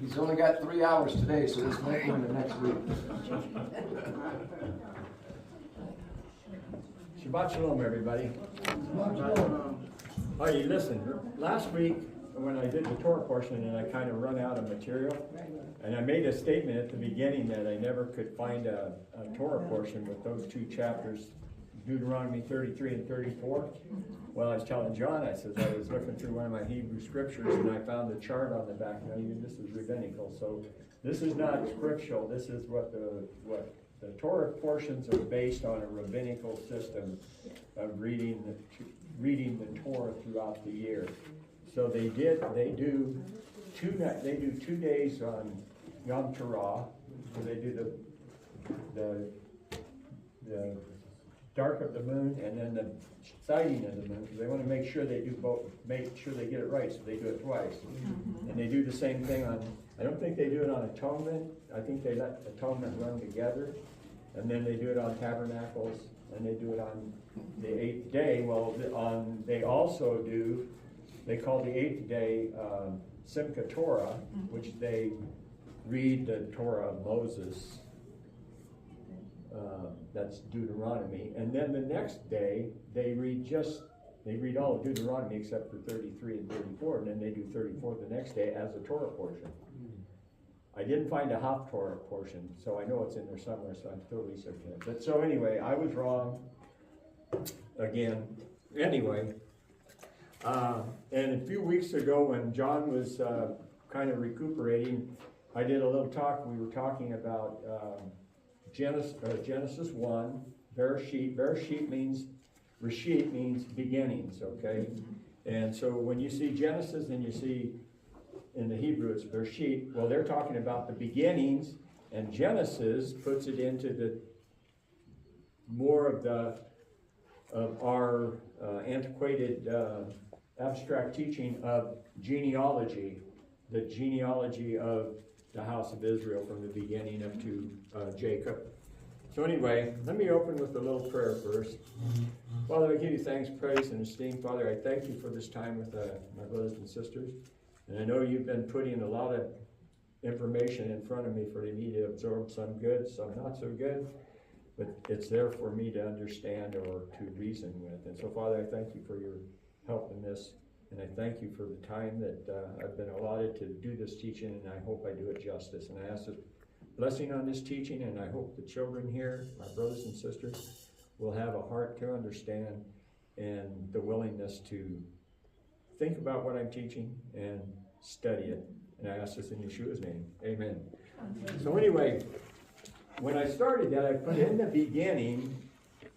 He's only got 3 hours today, so this might win the next week. Shabbat Shalom, everybody. Oh, you listen, last week when I did the Torah portion and I kind of run out of material, and I made a statement at the beginning that I never could find a Torah portion with those two chapters, Deuteronomy 33 and 34. Well, I was telling John, I said, I was looking through one of my Hebrew scriptures and I found a chart on the back. Now, this is rabbinical, so this is not scriptural. This is what the Torah portions are based on, a rabbinical system of reading the Torah throughout the year. So they do 2 days on Yom Teruah, where they do the dark of the moon and then the sighting of the moon, because they want to make sure they do both, make sure they get it right, so they do it twice. And they do the same thing on, I don't think they do it on Atonement. I think they let Atonement run together, and then they do it on Tabernacles, and they do it on the 8th day. Well, they also do, they call the 8th day Simchat Torah, which they read the Torah of Moses. That's Deuteronomy. And then the next day, they read all of Deuteronomy except for 33 and 34, and then they do 34 the next day as a Torah portion. I didn't find a Haftorah portion, so I know it's in there somewhere, so I'm totally certain. But so anyway, I was wrong again. Anyway, and a few weeks ago when John was kind of recuperating, I did a little talk. We were talking about Genesis 1, Bereshit. Bereshit means, Reshit means beginnings, okay? And so when you see Genesis and you see in the Hebrew it's Bereshit, well, they're talking about the beginnings, and Genesis puts it into the more of our antiquated abstract teaching of genealogy, the genealogy of the house of Israel from the beginning up to Jacob. So anyway, let me open with a little prayer first. Father, I give you thanks, praise, and esteem. Father, I thank you for this time with my brothers and sisters. And I know you've been putting a lot of information in front of me for me to absorb, some good, some not so good. But it's there for me to understand or to reason with. And so, Father, I thank you for your help in this. And I thank you for the time that I've been allotted to do this teaching, and I hope I do it justice. And I ask this blessing on this teaching, and I hope the children here, my brothers and sisters, will have a heart to understand and the willingness to think about what I'm teaching and study it. And I ask this in Yeshua's name. Amen. So anyway, when I started that, I put in the beginning,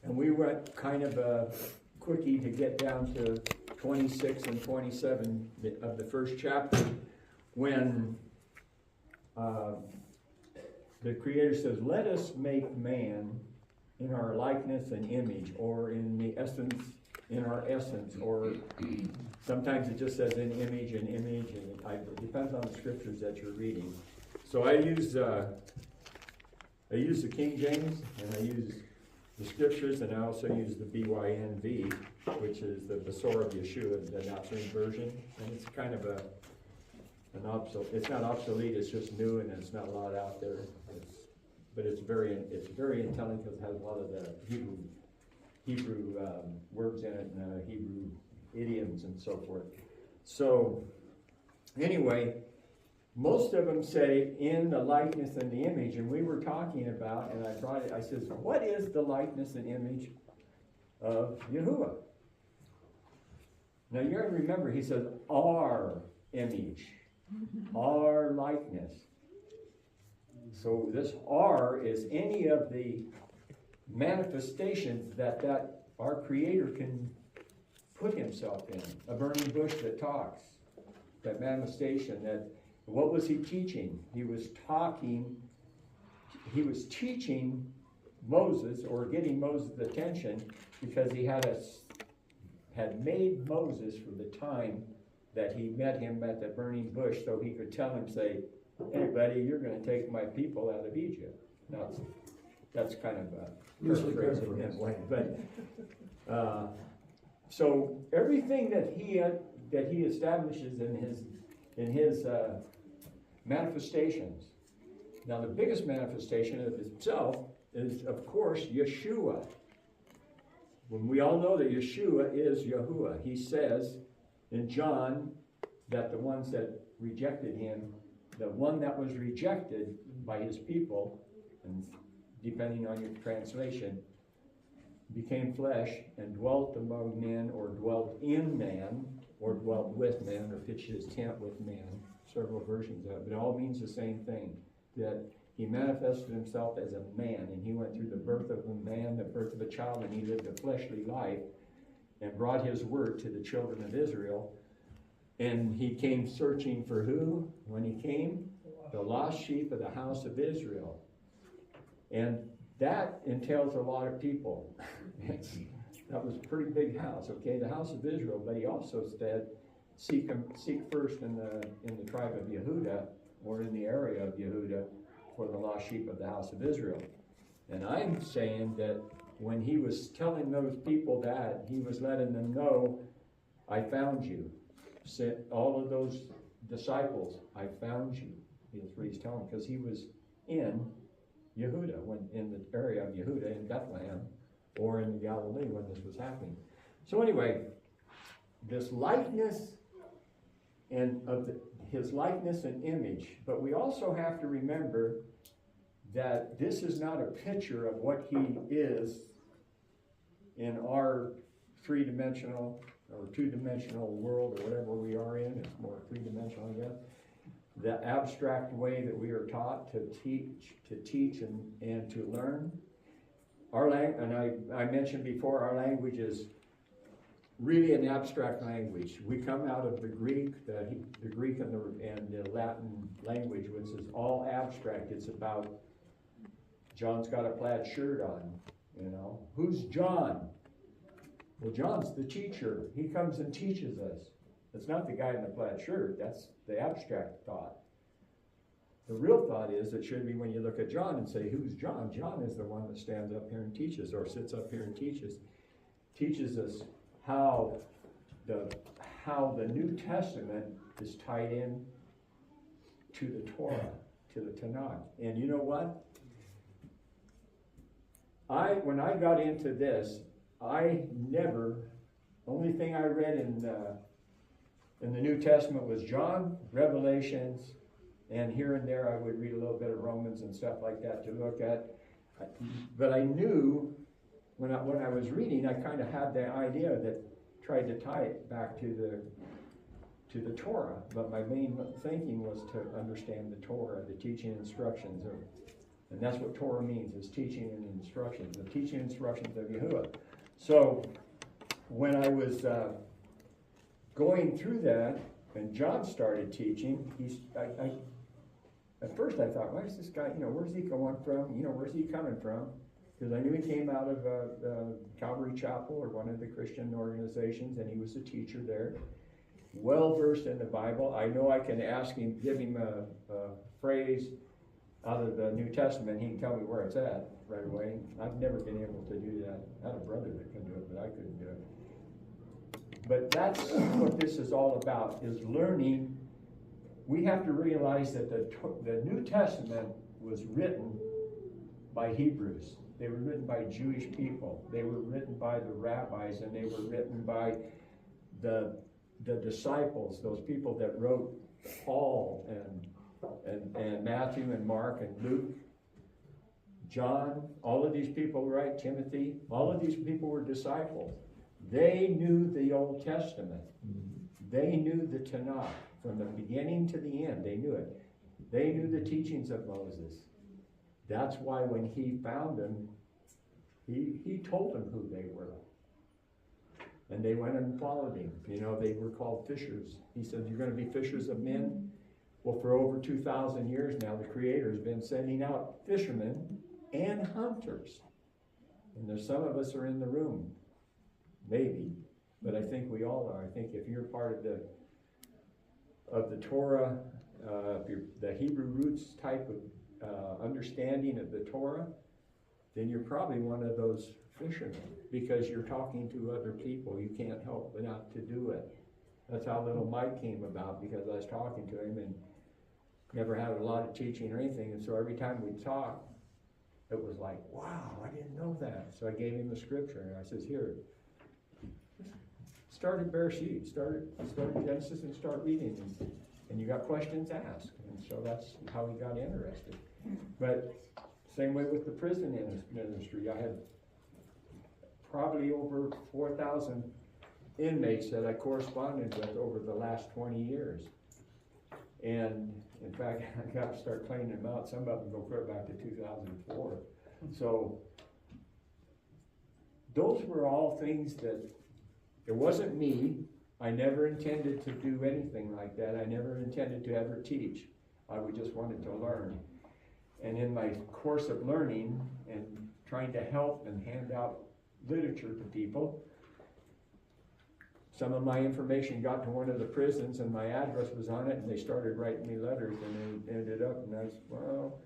and we went kind of a quickie to get down to 26 and 27 of the first chapter, when the Creator says, let us make man in our likeness and image, or in the essence, in our essence, or sometimes it just says in image, and it depends on the scriptures that you're reading. So I use the King James, and I use the scriptures, and I also use the BYNV, which is the Besorah of Yeshua, the Nazarene version, and it's kind of it's not obsolete, it's just new, and there's not a lot out there. But it's very intelligent because it has a lot of the Hebrew words in it, and Hebrew idioms and so forth. So anyway, most of them say in the likeness and the image, and we were talking about, and I said, what is the likeness and image of Yahuwah? Now you got to remember, he says our image, our likeness. So this R is any of the manifestations that our Creator can put himself in. A burning bush that talks, that manifestation. That what was he teaching? He was teaching Moses, or getting Moses' attention, because he had made Moses for the time that he met him at the burning bush, so he could tell him, say, hey buddy, you're going to take my people out of Egypt. Now, that's kind of a paraphrasing in a way, but so everything that he establishes in his manifestations. Now the biggest manifestation of itself is, of course, Yeshua. When we all know that Yeshua is Yahuwah. He says in John that the ones that rejected him, the one that was rejected by his people, and depending on your translation, became flesh and dwelt among men, or dwelt in man, or dwelt with man, or pitched his tent with man. Several versions of it, but it all means the same thing, that he manifested himself as a man, and he went through the birth of a man, the birth of a child, and he lived a fleshly life and brought his word to the children of Israel. And he came searching for who? When he came? The lost sheep of the house of Israel. And that entails a lot of people. That was a pretty big house, okay? The house of Israel, but he also said, seek first in the tribe of Yehuda, or in the area of Yehuda, for the lost sheep of the house of Israel. And I'm saying that when he was telling those people that, he was letting them know, I found you. Sent all of those disciples, I found you. That's what he's telling them, because he was in Yehuda, when in the area of Yehuda, in Bethlehem, or in Galilee when this was happening. So anyway, this likeness and his likeness and image, but we also have to remember that this is not a picture of what he is in our three-dimensional or two-dimensional world, or whatever we are in. It's more three-dimensional, I guess. The abstract way that we are taught to teach and to learn. And I mentioned before, our language is really an abstract language. We come out of the Greek, the Greek and the Latin language, which is all abstract. It's about, John's got a plaid shirt on, you know. Who's John? Well, John's the teacher. He comes and teaches us. It's not the guy in the plaid shirt. That's the abstract thought. The real thought is, it should be when you look at John and say, who's John? John is the one that stands up here and teaches, or sits up here and teaches us how the New Testament is tied in to the Torah, to the Tanakh. And you know what? When I got into this, only thing I read in the New Testament was John, Revelations, and here and there I would read a little bit of Romans and stuff like that to look at. But I knew when I was reading, I kind of had the idea that tried to tie it back to the Torah. But my main thinking was to understand the Torah, the teaching and instructions of, and that's what Torah means, is teaching and instructions, the teaching and instructions of Yahuwah. So when I was going through that, and John started teaching, at first I thought, why is this guy, where's he going from? Where's he coming from? Because I knew he came out of Calvary Chapel, or one of the Christian organizations, and he was a teacher there. Well versed in the Bible. I know I can ask him, give him a phrase out of the New Testament, he can tell me where it's at right away. I've never been able to do that. I had a brother that could do it, but I couldn't do it. But that's what this is all about, is learning. We have to realize that the New Testament was written by Hebrews. They were written by Jewish people. They were written by the rabbis, and they were written by the disciples, those people that wrote Paul and Matthew and Mark and Luke, John, all of these people, right? Timothy, all of these people were disciples. They knew the Old Testament. They knew the Tanakh from the beginning to the end. They knew it. They knew the teachings of Moses. That's why when he found them, he told them who they were. And they went and followed him. They were called fishers. He said, you're going to be fishers of men? Well, for over 2,000 years now, the Creator has been sending out fishermen and hunters. And there's some of us are in the room. Maybe. But I think we all are. I think if you're part of the Torah, the Hebrew roots type of understanding of the Torah, then you're probably one of those fishermen, because you're talking to other people. You can't help but not to do it. That's how little Mike came about, because I was talking to him, and never had a lot of teaching or anything, and so every time we talked, it was like, wow, I didn't know that. So I gave him the scripture, and I says, here, start at Bereshit, start at Genesis and start reading, and you got questions, ask. And so that's how he got interested. But same way with the prison ministry. I had probably over 4,000 inmates that I corresponded with over the last 20 years. And in fact, I got to start cleaning them out. Some of them go clear back to 2004. So those were all things that, it wasn't me. I never intended to do anything like that. I never intended to ever teach. I would just wanted to learn. And in my course of learning and trying to help and hand out literature to people, some of my information got to one of the prisons and my address was on it, and they started writing me letters, and it ended up, and I said, well,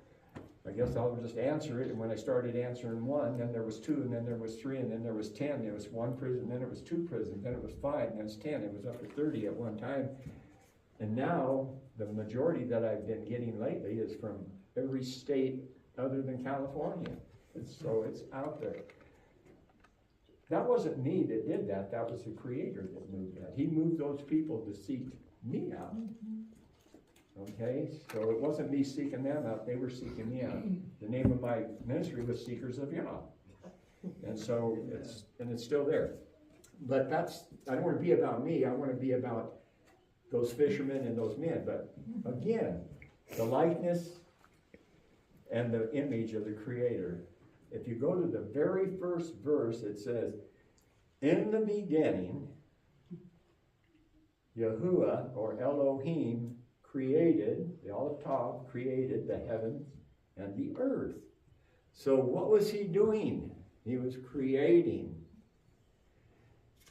I guess I'll just answer it. And when I started answering one, then there was two, and then there was three, and then there was 10. There was one prison, then it was two prisons, then it was 5, and then it was 10. It was up to 30 at one time. And now the majority that I've been getting lately is from every state other than California. So it's out there. That wasn't me that did that. That was the Creator that moved that. He moved those people to seek me out. Okay, so it wasn't me seeking them out. They were seeking me out. The name of my ministry was Seekers of Yah. And so it's still there. But I don't want to be about me. I want to be about those fishermen and those men. But again, the likeness and the image of the Creator. If you go to the very first verse, it says, in the beginning, Yahuwah, or Elohim, created, the Aleph Tav, created the heavens and the earth. So what was he doing? He was creating.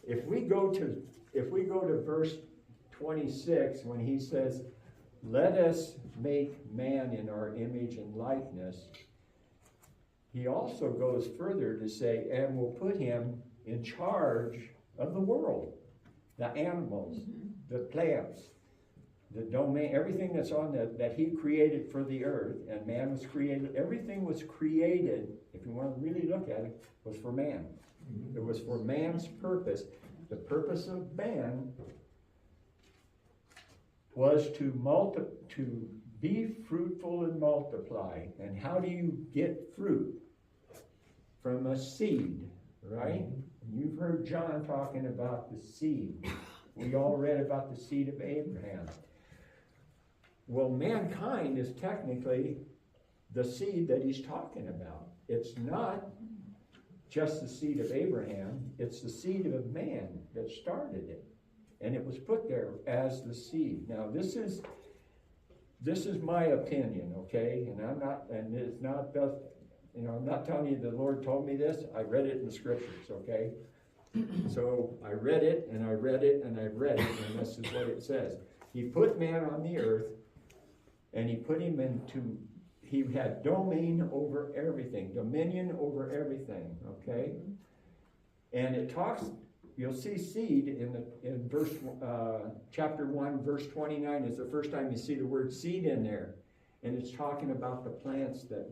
If we go to verse 26, when he says, let us make man in our image and likeness, he also goes further to say, and we'll put him in charge of the world, the animals, the plants, the domain, everything that's on that he created for the earth, and man was created. Everything was created, if you want to really look at it, was for man. It was for man's purpose. The purpose of man was to be fruitful and multiply. And how do you get fruit? From a seed, right? You've heard John talking about the seed. We all read about the seed of Abraham. Well, mankind is technically the seed that he's talking about. It's not just the seed of Abraham, it's the seed of man that started it. And it was put there as the seed. Now this is my opinion, okay? And it's not just, I'm not telling you the Lord told me this. I read it in the scriptures, okay? So I read it, and I read it, and I read it, and this is what it says. He put man on the earth, and he put him he had domain over everything, dominion over everything, okay? And it talks, you'll see seed in verse, chapter 1, verse 29 is the first time you see the word seed in there. And it's talking about the plants that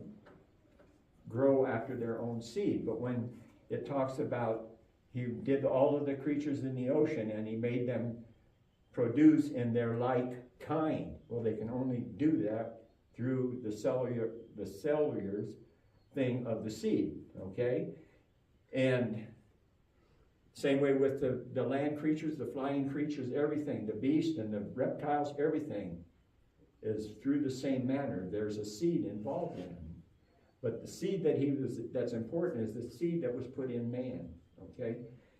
grow after their own seed. But when it talks about he did all of the creatures in the ocean and he made them produce in their like kind. Well, they can only do that through the cellular thing of the seed, okay? And same way with the land creatures, the flying creatures, everything, the beast and the reptiles, everything is through the same manner. There's a seed involved in them. But the seed that's important is the seed that was put in man, okay?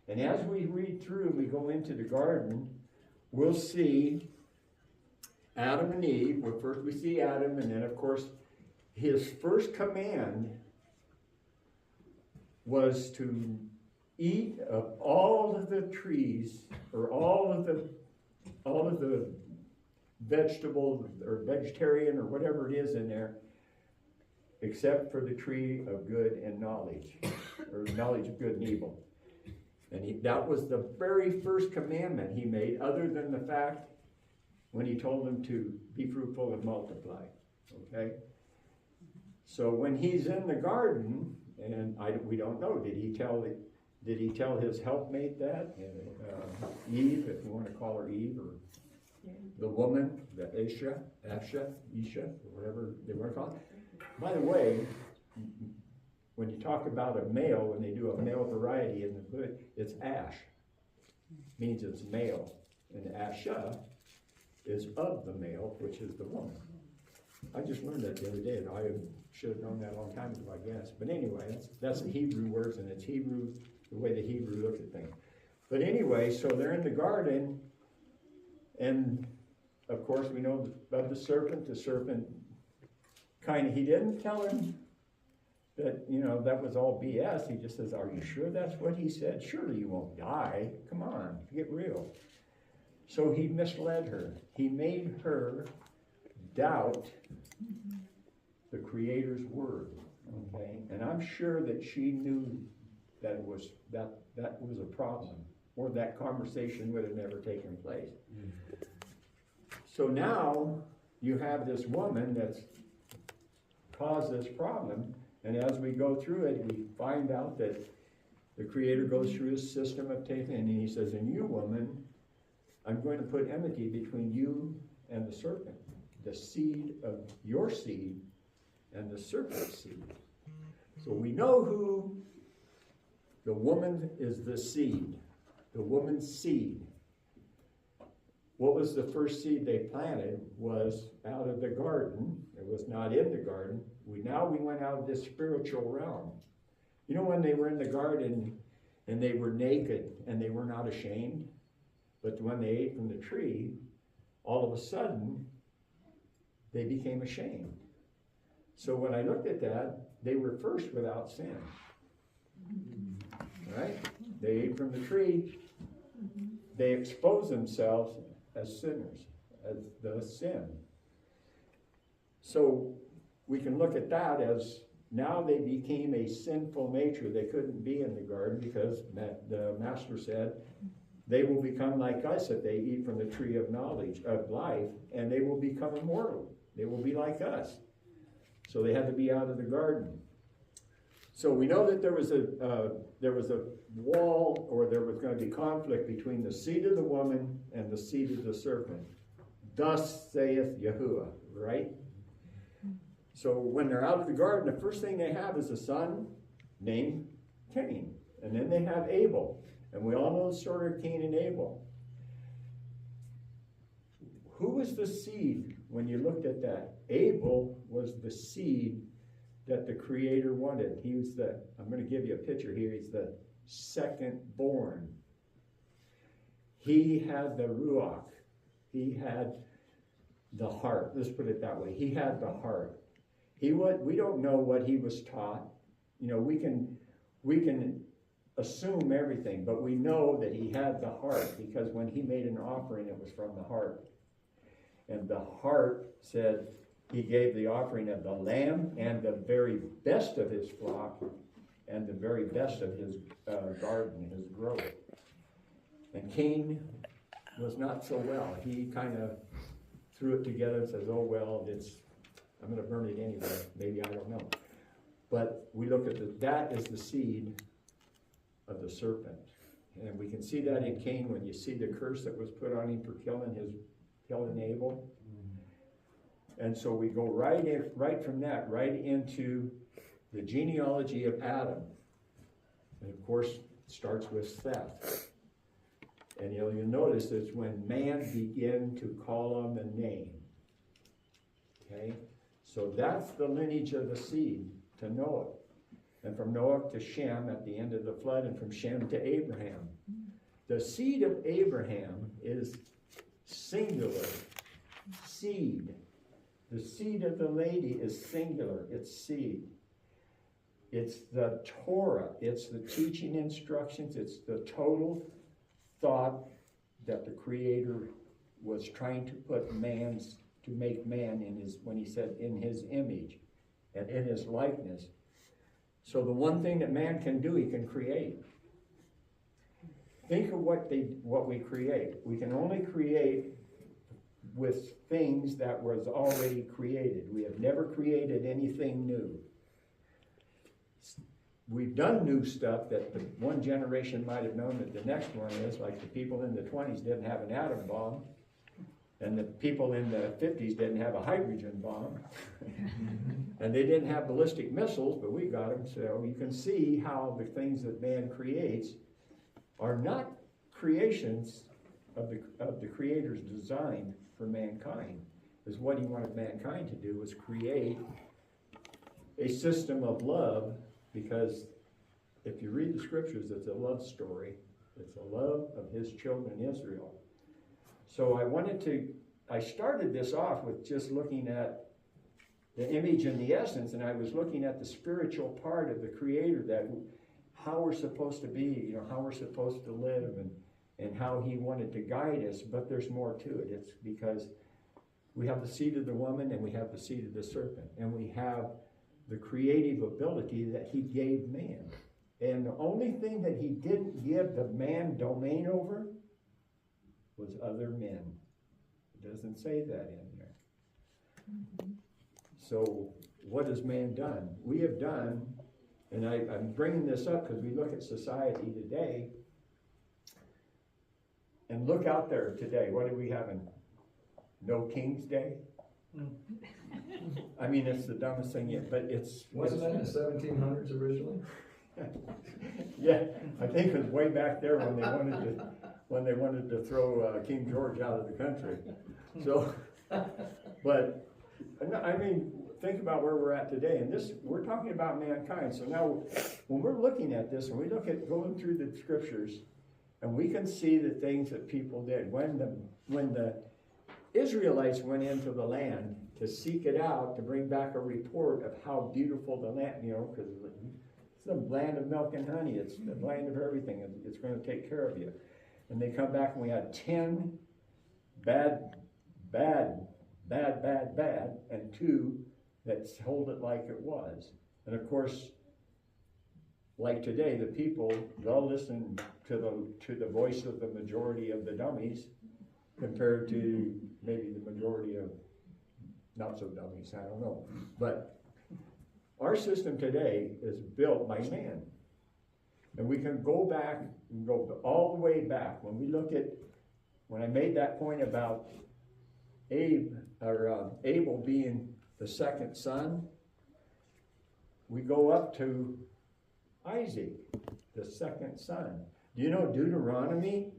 And as we read through and we go into the garden, we'll see Adam and Eve. Well, first we see Adam, and then of course his first command was to eat of all of the trees, or all of the vegetable or vegetarian or whatever it is in there, except for the tree of good and knowledge, or knowledge of good and evil. And that was the very first commandment he made, other than the fact when he told them to be fruitful and multiply, okay? So when he's in the garden, and we don't know, did he tell his helpmate that? Eve, if you want to call her Eve, or the woman, the Isha, whatever they want to call it. By the way, when you talk about a male, when they do a male variety in the hood, it's Ash. Means it's male. And Asha is of the male, which is the woman. I just learned that the other day, and I should have known that a long time ago, I guess. But anyway, that's the Hebrew words, and it's Hebrew, the way the Hebrew look at things. But anyway, so they're in the garden, and of course we know about the serpent. The serpent he didn't tell him that, that was all BS. He just says, are you sure that's what he said? Surely you won't die. Come on, get real. So he misled her. He made her doubt the Creator's word. Okay? And I'm sure that she knew that that was a problem, or that conversation would have never taken place. So now you have this woman that's caused this problem, and as we go through it, we find out that the Creator goes through his system of taking, and he says, and you, woman, I'm going to put enmity between you and the serpent, the seed of your seed and the serpent's seed. So we know who the woman is, the seed, the woman's seed. What was the first seed they planted? Was out of the garden. It was not in the garden. We went out of this spiritual realm. You know, when they were in the garden and they were naked and they were not ashamed, but when they ate from the tree, all of a sudden they became ashamed. So when I looked at that, they were first without sin. Right? They ate from the tree. They exposed themselves as sinners, as the sin. So we can look at that as now they became a sinful nature. They couldn't be in the garden because the master said, they will become like us if they eat from the tree of knowledge, of life, and they will become immortal. They will be like us. So they had to be out of the garden. So we know that there was a wall, or there was going to be conflict between the seed of the woman and the seed of the serpent. Thus saith Yahuwah, right? So when they're out of the garden, the first thing they have is a son named Cain. And then they have Abel. And we all know the story of Cain and Abel. Who was the seed when you looked at that? Abel was the seed that the Creator wanted. He was I'm going to give you a picture here. He's the second born. He had the Ruach. He had the heart. Let's put it that way. He had the heart. We don't know what he was taught. We can assume everything, but we know that he had the heart, because when he made an offering, it was from the heart. And the heart said he gave the offering of the lamb and the very best of his flock and the very best of his garden, his growth. And Cain was not so well. He kind of threw it together and says, oh, well, I'm going to burn it anyway. Maybe, I don't know. But we look at that is the seed of the serpent. And we can see that in Cain when you see the curse that was put on him for killing Abel. And so we go right from that, right into the genealogy of Adam. And of course, it starts with Seth. And you'll notice it's when man began to call on the name. Okay? So that's the lineage of the seed to Noah. And from Noah to Shem at the end of the flood, and from Shem to Abraham. The seed of Abraham is singular. Seed. The seed of the lady is singular. It's seed. It's the Torah. It's the teaching instructions. It's the total thought that the Creator was trying to make man when he said in his image and in his likeness. So the one thing that man can do, he can create. Think of what we create. We can only create with things that was already created. We have never created anything new. We've done new stuff that the one generation might have known that the next one is, like the people in the 20s didn't have an atom bomb, and the people in the 50s didn't have a hydrogen bomb, and they didn't have ballistic missiles, but we got them. So you can see how the things that man creates are not creations of the Creator's design for mankind. Is what he wanted mankind to do, was create a system of love, because if you read the scriptures, it's a love story. It's a love of his children Israel. So I started this off with just looking at the image and the essence, and I was looking at the spiritual part of the Creator, that how we're supposed to be, how we're supposed to live, and how he wanted to guide us. But there's more to it. It's because we have the seed of the woman, and we have the seed of the serpent, and we have the creative ability that he gave man. And the only thing that he didn't give the man domain over was other men. It doesn't say that in there. So what has man done? We have done, and I'm bringing this up because we look at society today, and look out there today. What are we having? No King's Day? I mean, it's the dumbest thing yet, but Wasn't that in the 1700s originally? Yeah, I think it was way back there when they wanted to throw King George out of the country. So, but I mean, think about where we're at today, and we're talking about mankind. So now, when we're looking at this, and we look at going through the scriptures, and we can see the things that people did when the Israelites went into the land to seek it out, to bring back a report of how beautiful the land, because it's the land of milk and honey. It's the land of everything. It's going to take care of you. And they come back, and we had 10 bad, and 2 that hold it like it was. And of course, like today, the people, they'll listen to the voice of the majority of the dummies, compared to maybe the majority of not so dummies, I don't know. But our system today is built by man. And we can go back, go all the way back. When I made that point about Abel being the second son, we go up to Isaac, the second son. Do you know Deuteronomy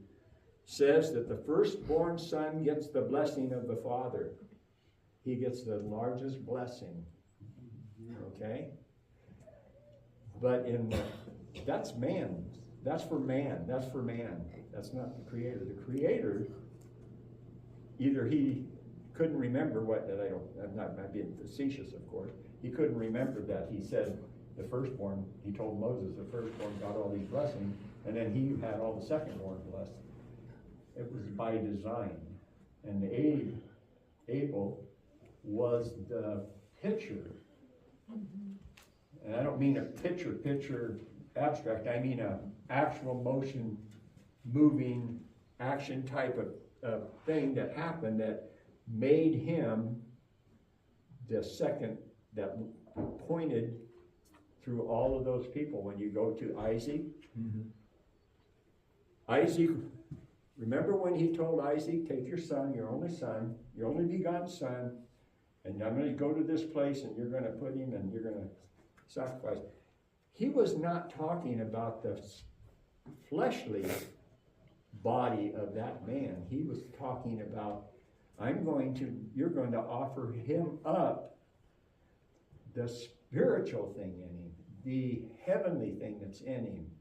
says that the firstborn son gets the blessing of the father? He gets the largest blessing. Okay? But that's man. That's for man. That's for man. That's not the Creator. The Creator, either he couldn't remember I'm not being facetious, of course. He couldn't remember that. He said the firstborn, he told Moses the firstborn got all these blessings, and then he had all the secondborn blessed. It was by design. And Abel was the picture. And I don't mean a picture abstract. I mean a actual motion, moving, action type of thing that happened that made him the second, that pointed through all of those people. When you go to Isaac, Isaac, remember when he told Isaac, take your son, your only begotten son, and I'm going to go to this place, and you're going to put him, and you're going to sacrifice. He was not talking about the fleshly body of that man. He was talking about, you're going to offer him up the spiritual thing in him, the heavenly thing that's in him.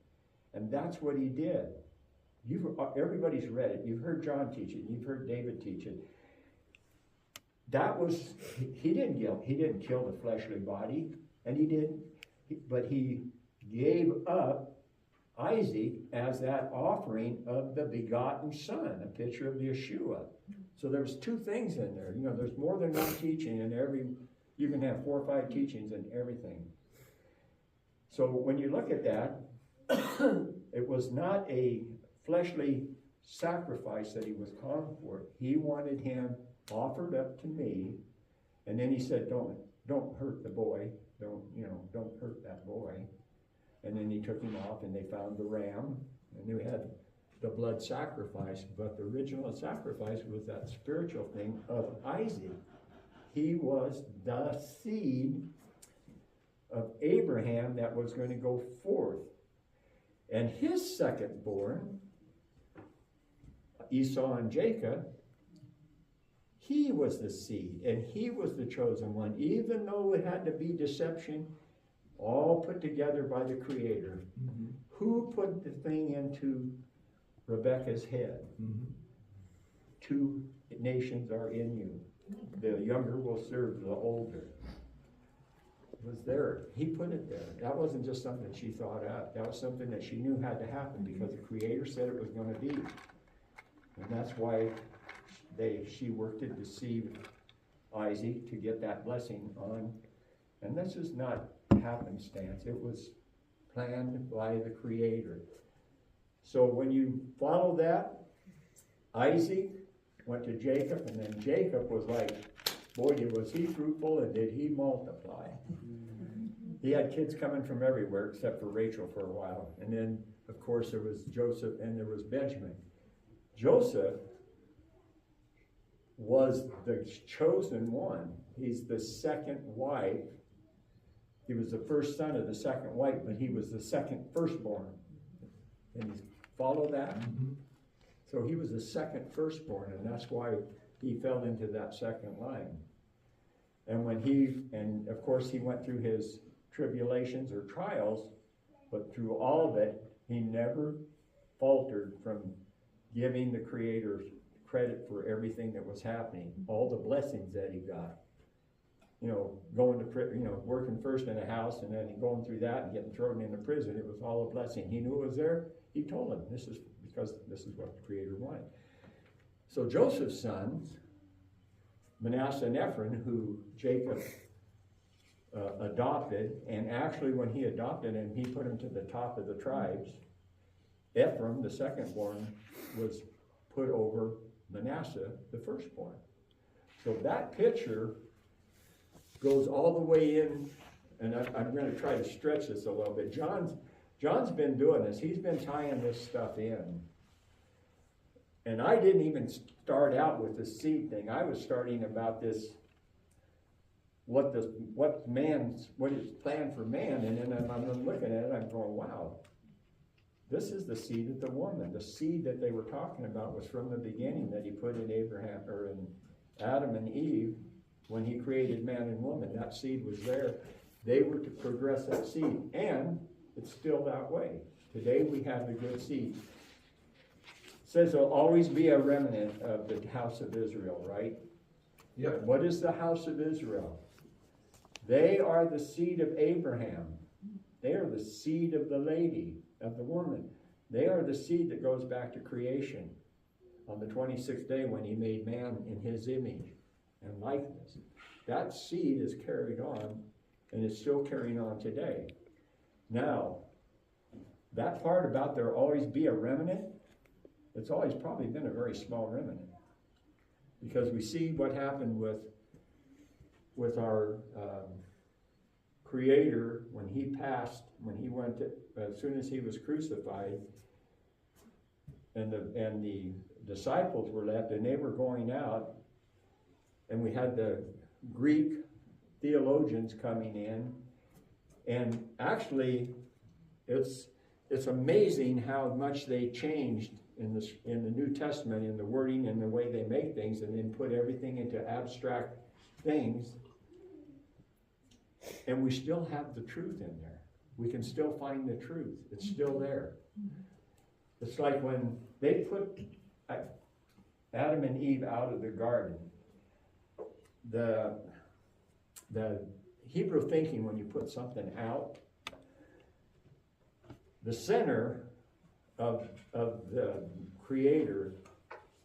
And that's what he did. Everybody's read it. You've heard John teach it. You've heard David teach it. He didn't kill the fleshly body, but he gave up Isaac as that offering of the begotten son, a picture of Yeshua. So there's 2 things in there. There's more than one teaching in you can have 4 or 5 teachings in everything. So when you look at that, it was not a fleshly sacrifice that he was calling for. He wanted him offered up to me. And then he said, don't hurt the boy. Don't hurt that boy. And then he took him off, and they found the ram, and they had the blood sacrifice. But the original sacrifice was that spiritual thing of Isaac. He was the seed of Abraham that was going to go forth. And his second born, Esau and Jacob, he was the seed, and he was the chosen one, even though it had to be deception, all put together by the Creator. Mm-hmm. Who put the thing into Rebekah's head? Mm-hmm. 2 nations are in you. The younger will serve the older. It was there. He put it there. That wasn't just something that she thought up. That was something that she knew had to happen because the Creator said it was going to be. And that's why she worked to deceive Isaac to get that blessing on. And this is not happenstance. It was planned by the Creator. So when you follow that, Isaac went to Jacob, and then Jacob was like, boy, was he fruitful and did he multiply. He had kids coming from everywhere except for Rachel for a while. And then, of course, there was Joseph and there was Benjamin. Joseph was the chosen one. He's the second wife. He was the first son of the second wife, but he was the second firstborn. And you follow that? Mm-hmm. So he was the second firstborn, and that's why he fell into that second line. And of course he went through his tribulations or trials, but through all of it, he never faltered from giving the Creator credit for everything that was happening, all the blessings that he got. Going to working first in a house, and then going through that and getting thrown into prison, it was all a blessing. He knew it was there. He told him, this is because this is what the Creator wanted. So Joseph's sons, Manasseh and Ephraim, who Jacob adopted, and actually when he adopted him, he put him to the top of the tribes. Ephraim, the secondborn, was put over Manasseh, the firstborn. So that picture goes all the way in, and I'm going to try to stretch this a little bit. John's been doing this. He's been tying this stuff in. And I didn't even start out with the seed thing. I was starting about this, what is planned for man, and then I'm looking at it, I'm going, wow, this is the seed of the woman. The seed that they were talking about was from the beginning that he put in Adam and Eve when he created man and woman. That seed was there. They were to progress that seed, and it's still that way. Today we have the good seed. It says there'll always be a remnant of the house of Israel, right? Yep. What is the house of Israel? They are the seed of Abraham. They are the seed of the lady, of the woman. They are the seed that goes back to creation on the 26th day when he made man in his image and likeness. That seed is carried on, and it's still carrying on today. Now, that part about there'll always be a remnant, it's always probably been a very small remnant. Because we see what happened with our Creator when he passed, when he went to, as soon as he was crucified, and the disciples were left, and they were going out, and we had the Greek theologians coming in, and actually it's amazing how much they changed in the New Testament, in the wording and the way they make things, and then put everything into abstract things. And we still have the truth in there. We can still find the truth. It's still there. It's like when they put Adam and Eve out of the garden. The Hebrew thinking, when you put something out, the center of the Creator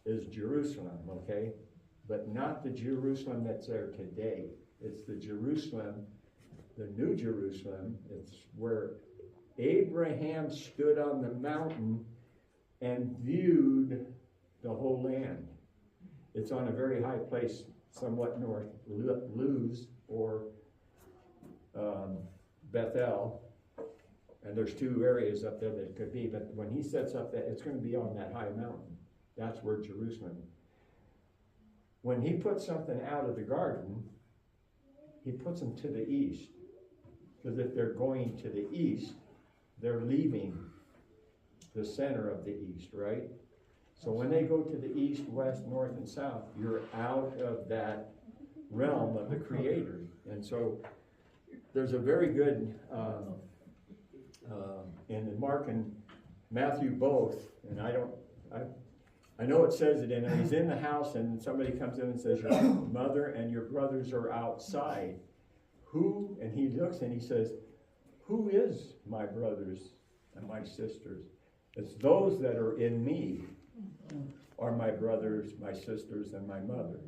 is Jerusalem, okay? But not the Jerusalem that's there today. It's the Jerusalem, the New Jerusalem. It's where Abraham stood on the mountain and viewed the whole land. It's on a very high place, somewhat north, Luz or Bethel. And there's two areas up there that it could be, but when he sets up that, it's gonna be on that high mountain. That's where Jerusalem. When he puts something out of the garden, he puts them to the east. Because if they're going to the east, they're leaving the center of the east, right? So when they go to the east, west, north, and south, you're out of that realm of the Creator. And so there's a very good, in Mark and Matthew both, and I know it says it in there, he's in the house and somebody comes in and says, your mother and your brothers are outside. Who, and he looks and he says, who is my brothers and my sisters? It's those that are in me are my brothers, my sisters, and my mother.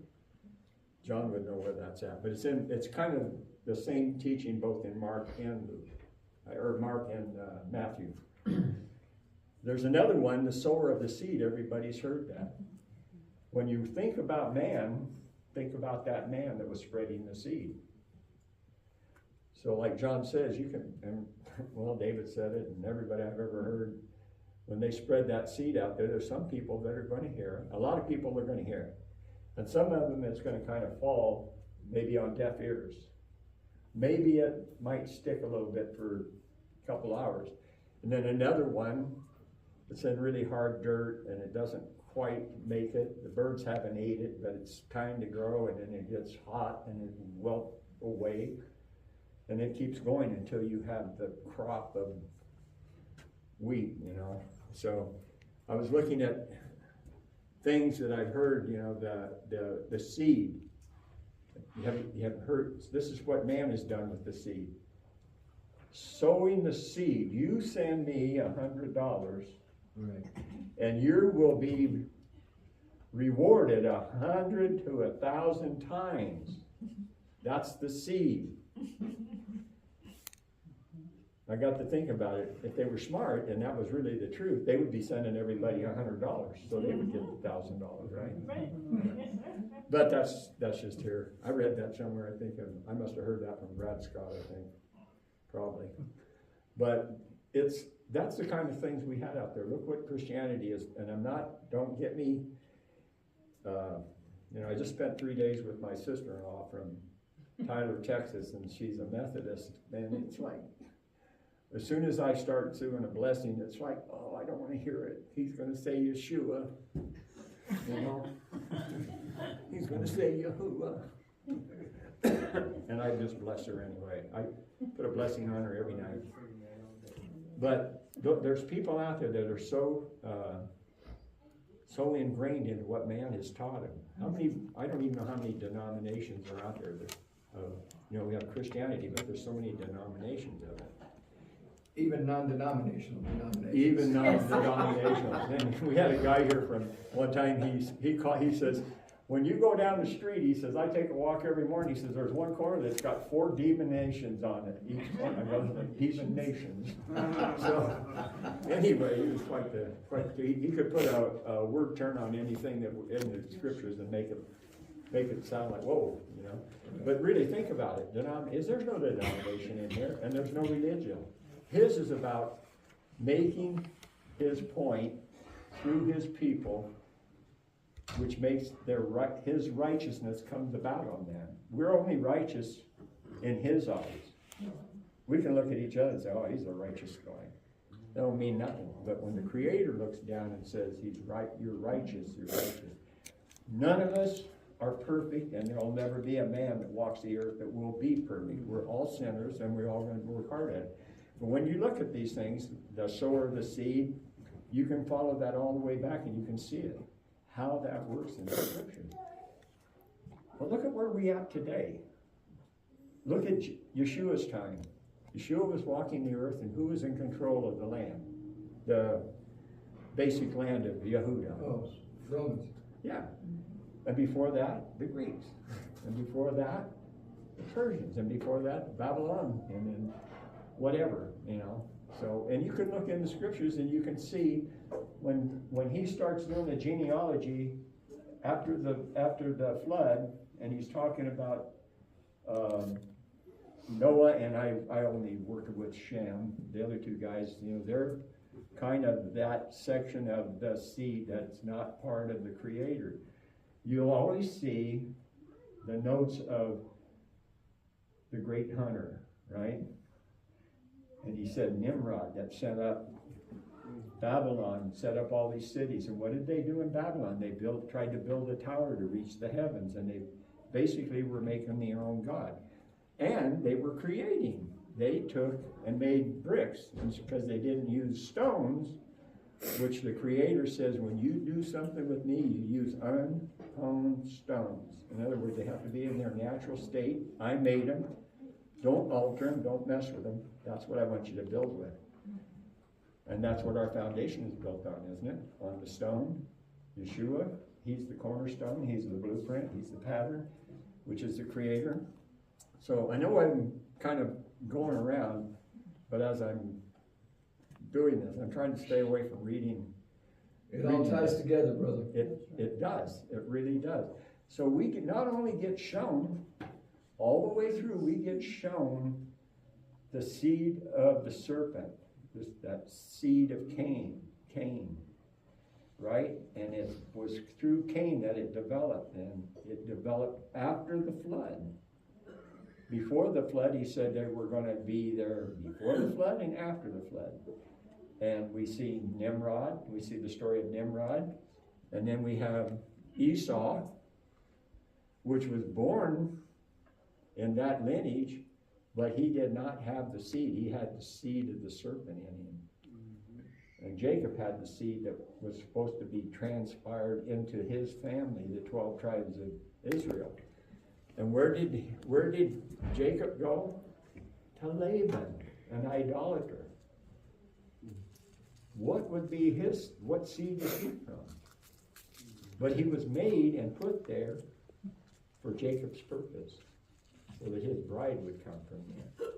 John would know where that's at, but it's kind of the same teaching both in Mark and Matthew. There's another one, the sower of the seed. Everybody's heard that. When you think about man, think about that man that was spreading the seed. So like John says, you can, and well, David said it, and everybody I've ever heard, when they spread that seed out there, there's some people that are going to hear it. A lot of people are going to hear it. And some of them, it's going to kind of fall maybe on deaf ears. Maybe it might stick a little bit for a couple hours. And then another one, it's in really hard dirt and it doesn't quite make it. The birds haven't ate it, but it's time to grow, and then it gets hot and it wilt away. And it keeps going until you have the crop of wheat, you know. So I was looking at things that I've heard, you know, the seed. You haven't heard, this is what man has done with the seed. Sowing the seed, you send me $100, Right. and you will be rewarded 100 to 1,000 times. That's the seed. I got to think about it. If they were smart, and that was really the truth, they would be sending everybody $100, so they would get $1,000, right? But that's just here. I read that somewhere. I must have heard that from Brad Scott, I think, probably. But that's the kind of things we had out there. Look what Christianity is, and don't get me. I just spent 3 days with my sister-in-law from Tyler, Texas, and she's a Methodist, and it's like, as soon as I start doing a blessing, it's like, oh, I don't want to hear it. He's going to say Yeshua, you know. He's going to say Yahuwah. And I just bless her anyway. I put a blessing on her every night. But there's people out there that are so ingrained into what man has taught them. I don't even know how many denominations are out there. We have Christianity, but there's so many denominations of it. Even non-denominational denominations. Even non-denominational. And we had a guy here from one time, he says, when you go down the street, he says, I take a walk every morning, he says, there's one corner that's got 4 demon nations on it. Each one, I go, demon nations. So, anyway, he was he could put a word turn on anything that in the scriptures and make it sound like, whoa, you know. But really think about it. There's no denomination in here, and there's no religion. His is about making his point through his people, which makes his righteousness comes about on them. We're only righteous in his eyes. We can look at each other and say, oh, he's a righteous guy. That don't mean nothing. But when the Creator looks down and says, he's right, you're righteous, you're righteous. None of us are perfect, and there'll never be a man that walks the earth that will be perfect. We're all sinners, and we're all going to work hard at it. But when you look at these things, the sower of the seed, you can follow that all the way back and you can see it, how that works in the scripture. Well, look at where we are today. Look at Yeshua's time. Yeshua was walking the earth, and who was in control of the land? The basic land of Yehuda. Oh, Romans. Yeah. And before that, the Greeks. And before that, the Persians. And before that, Babylon. And then whatever, you know. So, and you can look in the scriptures and you can see when he starts doing the genealogy after the flood, and he's talking about, Noah, and I only worked with Shem, the other two guys, they're kind of that section of the seed that's not part of the Creator. You'll always see the notes of the great hunter, right? And he said Nimrod that set up Babylon, set up all these cities. And what did they do in Babylon? They tried to build a tower to reach the heavens, and they basically were making their own god. And they were creating. They took and made bricks, because they didn't use stones, which the Creator says, when you do something with me, you use unhoned stones. In other words, they have to be in their natural state. I made them. Don't alter them. Don't mess with them. That's what I want you to build with. And that's what our foundation is built on, isn't it? On the stone, Yeshua. He's the cornerstone. He's the blueprint. He's the pattern, which is the Creator. So I know I'm kind of going around, but as I'm doing this, I'm trying to stay away from reading. It all ties together, brother. It does. It really does. So we can not only get shown, all the way through, we get shown the seed of the serpent, that seed of Cain, right? And it was through Cain that it developed, and it developed after the flood. Before the flood, he said they were going to be there before the flood and after the flood. And we see Nimrod, we see the story of Nimrod, and then we have Esau, which was born in that lineage, but he did not have the seed. He had the seed of the serpent in him. And Jacob had the seed that was supposed to be transpired into his family, the 12 tribes of Israel. And where did Jacob go? To Laban, an idolater. What seed is he from? But he was made and put there for Jacob's purpose, so that his bride would come from there.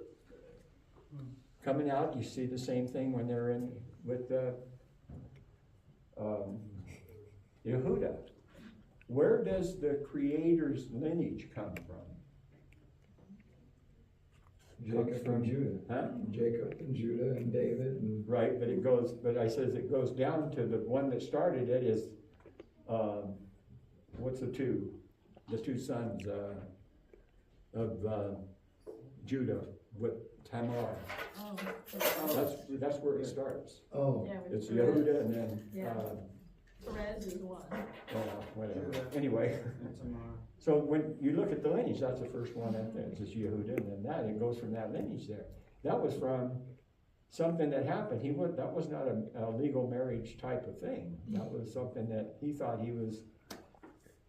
Coming out, you see the same thing when they're in with Yehuda. Where does the Creator's lineage come from? Jacob and Judah. Huh? Jacob and Judah and David and Right, but it goes down to the one that started it is, what's the two sons of Judah with Tamar. That's where it starts. oh, Yeah, with It's Perez. Yehuda and then, Yeah. Perez is one. whatever. Anyway, so when you look at the lineage, that's the first one up there. It's just Yehuda, and then it goes from that lineage there. That was from something that happened. That was not a legal marriage type of thing. That was something that he thought he was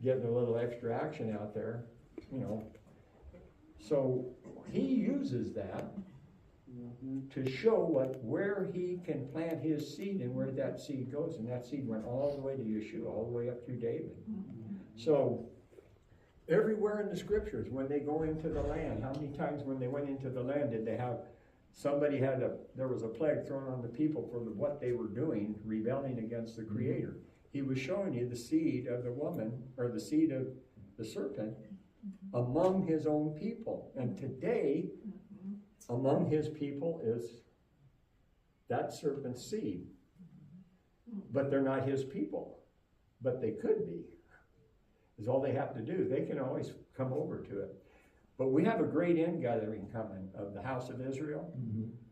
getting a little extra action out there, So he uses that to show where he can plant his seed and where that seed goes. And that seed went all the way to Yeshua, all the way up through David. So everywhere in the scriptures, when they go into the land, how many times when they went into the land did they have there was a plague thrown on the people for what they were doing, rebelling against the Creator. He was showing you the seed of the woman, or the seed of the serpent, among his own people. And today, among his people is that serpent's seed. But they're not his people. But they could be. Is all they have to do. They can always come over to it. But we have a great ingathering coming of the house of Israel.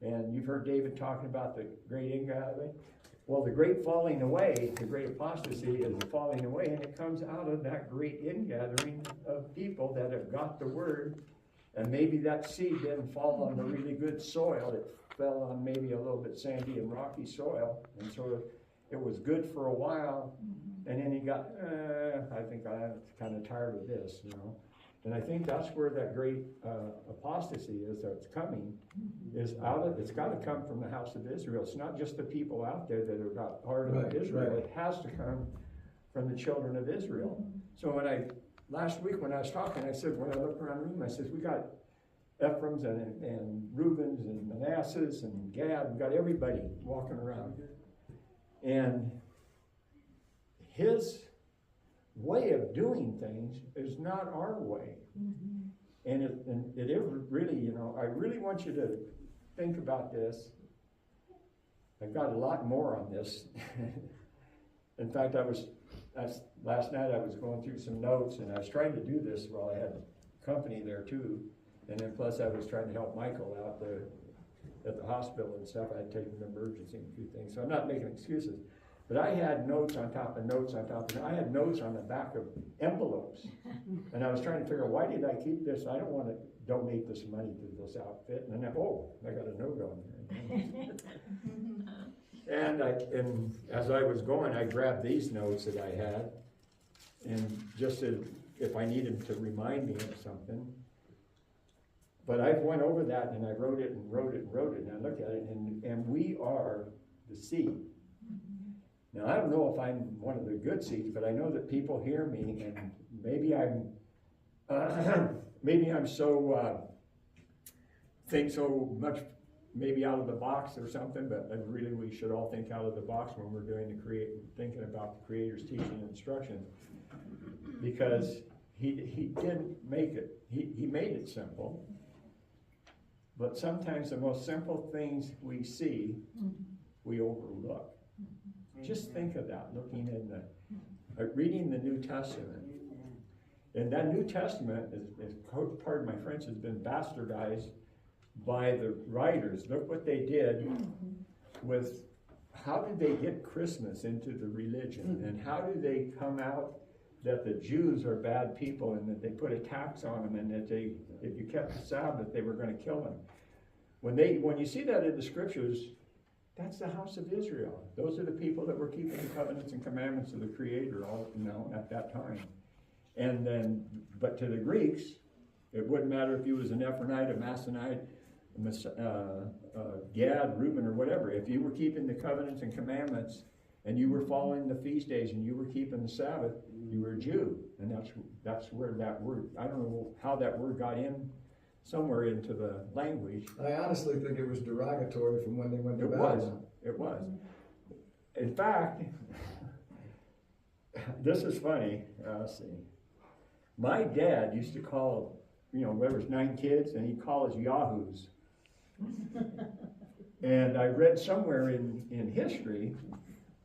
And you've heard David talking about the great ingathering. Well, the great falling away, the great apostasy is the falling away, and it comes out of that great ingathering of people that have got the word. And maybe that seed didn't fall on the really good soil. It fell on maybe a little bit sandy and rocky soil. And so it was good for a while. And then he got, I think I'm kind of tired of this, And I think that's where that great apostasy is that's coming, it's got to come from the house of Israel. It's not just the people out there that are not part of Israel. Right. It has to come from the children of Israel. So last week when I was talking, I said, when I looked around the room, I said, we got Ephraims and Reubens and Manassehs and Gad, we got everybody walking around. And his way of doing things is not our way. And it is really, you know, I really want you to think about this. I've got a lot more on this. In fact, last night I was going through some notes, and I was trying to do this while I had company there too. And then plus I was trying to help Michael out at the hospital and stuff. I had taken an emergency and a few things. So I'm not making excuses. But I had notes on top of notes on top of, I had notes on the back of envelopes. And I was trying to figure out, why did I keep this? I don't want to donate this money to this outfit. And then, I got a note on there. And as I was going, I grabbed these notes that I had. And just if I needed to remind me of something. But I went over that and I wrote it and wrote it and wrote it. And I looked at it and we are the seed. Now, I don't know if I'm one of the good seeds, but I know that people hear me, and maybe I'm so, think so much maybe out of the box or something, but really we should all think out of the box when we're thinking about the Creator's teaching and instructions, because he didn't make it, he made it simple, but sometimes the most simple things we see, we overlook. Just think of that, looking in reading the New Testament. And that New Testament, pardon my French, has been bastardized by the writers. Look what they did with, how did they get Christmas into the religion? And how do they come out that the Jews are bad people and that they put a tax on them and that if you kept the Sabbath, they were going to kill them. When you see that in the scriptures, that's the house of Israel. Those are the people that were keeping the covenants and commandments of the Creator at that time. And then, but to the Greeks, it wouldn't matter if you was an Ephraimite, a Masonite, Gad, Reuben, or whatever. If you were keeping the covenants and commandments, and you were following the feast days, and you were keeping the Sabbath, you were a Jew. And that's where that word, I don't know how that word got in, somewhere into the language. I honestly think it was derogatory from when they went to Babylon. It was. In fact, this is funny. Let's see. My dad used to call, there was 9 kids, and he'd call us yahoos. And I read somewhere in history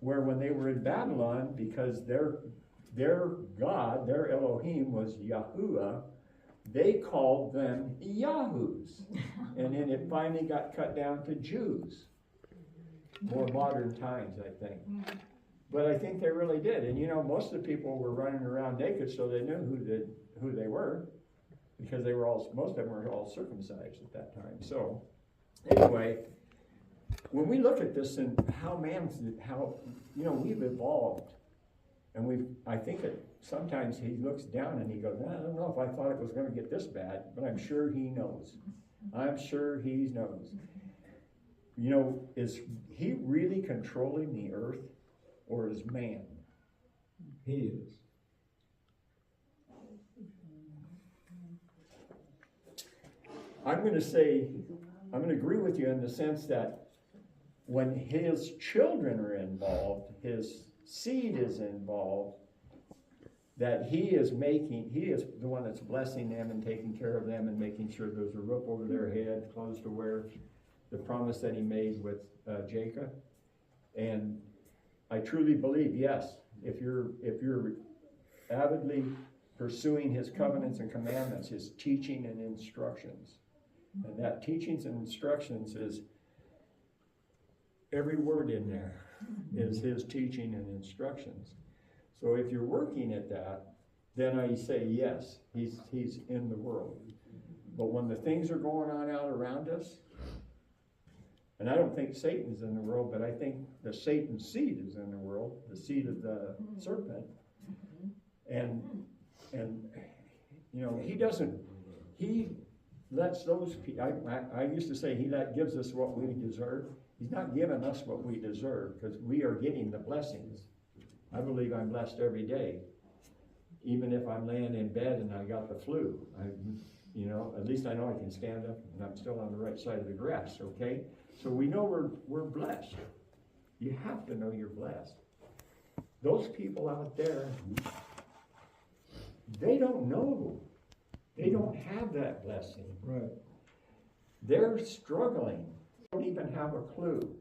where when they were in Babylon, because their God, their Elohim was Yahuwah, they called them Yahoos. And then it finally got cut down to Jews. More modern times, I think. But I think they really did. And most of the people were running around naked, so they knew who they were, because most of them were all circumcised at that time. So anyway, when we look at this and how we've evolved, and I think that sometimes he looks down and he goes, I don't know if I thought it was going to get this bad, but I'm sure he knows. I'm sure he knows. Is he really controlling the earth, or is man? He is. I'm going to agree with you in the sense that when his children are involved, his seed is involved, that he is the one that's blessing them and taking care of them and making sure there's a roof over their head, clothes to wear, the promise that he made with Jacob. And I truly believe, yes, if you're avidly pursuing his covenants and commandments, his teaching and instructions, and that teachings and instructions is every word in there is his teaching and instructions. So if you're working at that, then I say yes, he's in the world. But when the things are going on out around us, and I don't think Satan's in the world, but I think the Satan's seed is in the world, the seed of the serpent. And he lets those people, I used to say gives us what we deserve. He's not giving us what we deserve, because we are getting the blessings. I believe I'm blessed every day. Even if I'm laying in bed and I got the flu, at least I know I can stand up and I'm still on the right side of the grass, okay? So we know we're blessed. You have to know you're blessed. Those people out there they don't know. They don't have that blessing. Right. They're struggling. They don't even have a clue.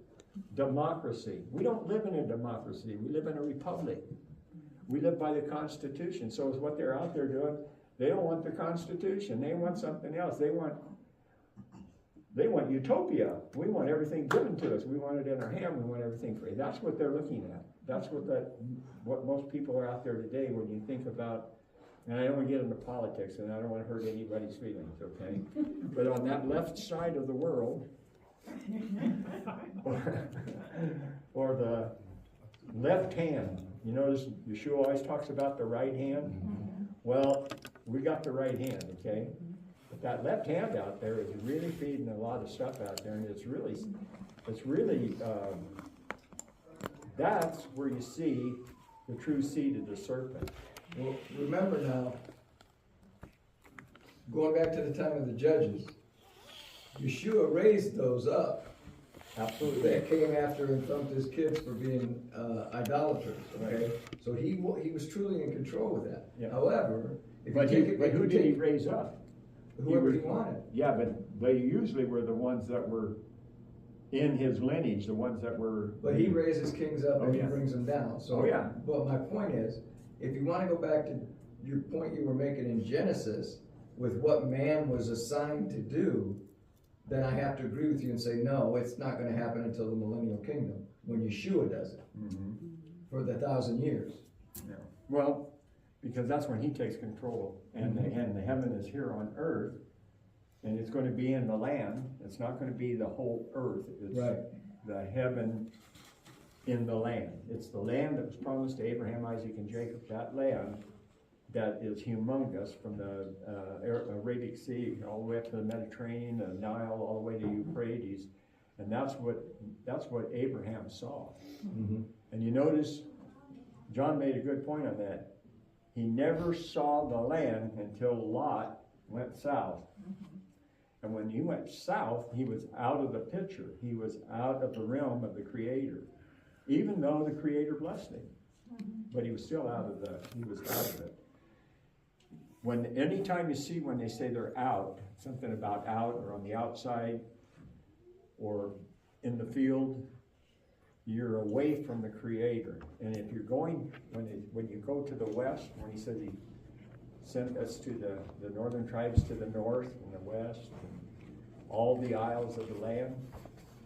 Democracy. We don't live in a democracy. We live in a republic. We live by the Constitution. So is what they're out there doing. They don't want the Constitution. They want something else. They want utopia. We want everything given to us. We want it in our hand. We want everything free. That's what they're looking at. That's what most people are out there today when you think about, and I don't want to get into politics and I don't want to hurt anybody's feelings, okay? But on that left side of the world, or the left hand, you notice Yeshua always talks about the right hand. Well, we got the right hand, okay? But that left hand out there is really feeding a lot of stuff out there, and it's really that's where you see the true seed of the serpent. Well, remember now, going back to the time of the judges, Yeshua raised those up. Absolutely. That came after and thumped his kids for being idolaters. Okay, so he was truly in control of that. Yeah. However, if But you take it, who did he raise up? whoever he wanted. Yeah, but they usually were the ones that were in his lineage, the ones that were. But he raises kings up and yeah. he brings them down. So, Oh, yeah. But my point is, if you want to go back to your point you were making in Genesis with what man was assigned to do, then I have to agree with you and say, no, it's not going to happen until the millennial kingdom, when Yeshua does it, for the 1,000 years. Yeah. Well, because that's when he takes control, and the heaven is here on earth, and it's going to be in the land. It's not going to be the whole earth. It's Right. the heaven in the land. It's the land that was promised to Abraham, Isaac, and Jacob. That land that is humongous, from the Arabic Sea all the way up to the Mediterranean, the Nile, all the way to Euphrates, and that's what Abraham saw. And you notice, John made a good point on that. He never saw the land until Lot went south. And when he went south, he was out of the picture. He was out of the realm of the Creator, even though the Creator blessed him. But he was still out of it. Anytime you see when they say they're out, something about out or on the outside or in the field, you're away from the Creator. And if you're going, when you go to the west, when he says he sent us to the northern tribes to the north and the west, and all the isles of the land,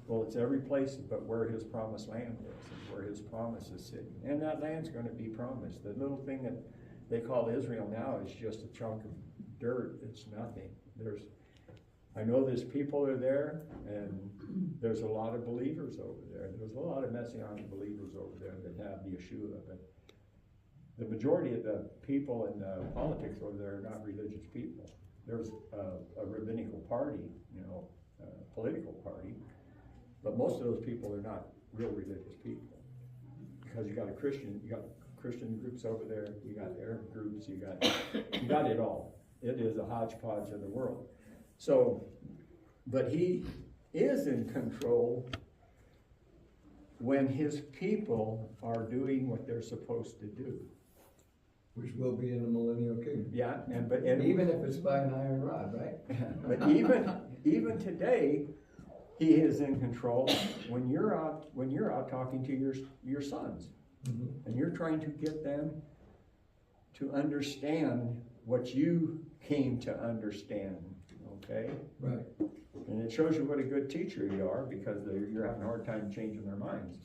well, it's every place but where his promised land is, where his promise is sitting. And that land's going to be promised. The little thing that they call Israel now is just a chunk of dirt. It's nothing. I know there's people are there, and there's a lot of believers over there. There's a lot of Messianic believers over there that have Yeshua, but the majority of the people in politics over there are not religious people. There's a rabbinical party, political party, but most of those people are not real religious people, because you got Christian groups over there, you got Arab groups, you got it all. It is a hodgepodge of the world. So, but he is in control when his people are doing what they're supposed to do. Which will be in the millennial kingdom. Yeah, and even if it's by an iron rod, right? But even today, he is in control when you're out talking to your sons, and you're trying to get them to understand what you came to understand. Okay? Right. And it shows you what a good teacher you are, because you're having a hard time changing their minds.